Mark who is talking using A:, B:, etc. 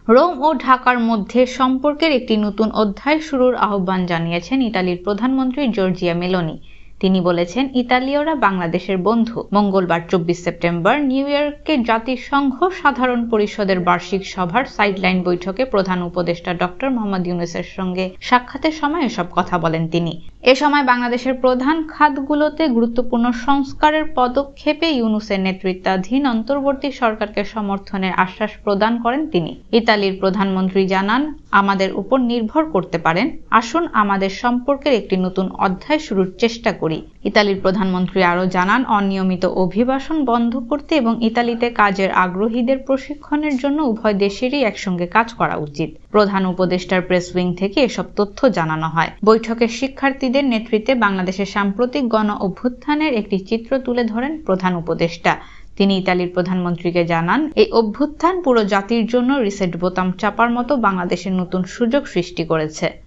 A: Rome ও ঢাকার মধ্যে সম্পর্কের একটি নতুন অধ্যায় শুরুর আহ্বান জানিয়েছেন ইতালির প্রধানমন্ত্রী জর্জিয়া মেলোনি। তিনি বলেছেন, ইতালীয়রা বাংলাদেশের বন্ধু। মঙ্গলবার 24 সেপ্টেম্বর নিউ ইয়র্কে জাতিসংঘ সাধারণ পরিষদের বার্ষিক সভার সাইডলাইন বৈঠকে প্রধান উপদেষ্টা ডক্টর মোহাম্মদ ইউনূসের সঙ্গে সাক্ষাতের সময় এসব কথা বলেন তিনি। এ সময় বাংলাদেশের প্রধান খাতগুলোতে গুরুত্বপূর্ণ সংস্কারের পদক্ষেপে ইউনূসের নেতৃত্বাধীন অন্তর্বর্তী সরকারকে সমর্থনের আশ্বাস প্রদান করেন তিনি। ইতালির প্রধানমন্ত্রী জানান, আমাদের উপর নির্ভর করতে পারেন। আসুন আমাদের সম্পর্কের একটি নতুন অধ্যায় শুরুর চেষ্টা করি। ইতালির প্রধানমন্ত্রী আরও জানান, অনিয়মিত অভিবাসন বন্ধ করতে এবং ইতালিতে কাজের আগ্রহীদের প্রশিক্ষণের জন্য উভয় দেশেরই একসঙ্গে কাজ করা উচিত। প্রধান উপদেষ্টার প্রেস উইং থেকে এসব তথ্য জানানো হয়। বৈঠকে শিক্ষার্থীদের নেতৃত্বে বাংলাদেশের সাম্প্রতিক গণ অভ্যুত্থানের একটি চিত্র তুলে ধরেন প্রধান উপদেষ্টা। তিনি ইতালির প্রধানমন্ত্রীকে জানান, এই অভ্যুত্থান পুরো জাতির জন্য রিসেট বোতাম চাপার মতো বাংলাদেশের নতুন সুযোগ সৃষ্টি করেছে।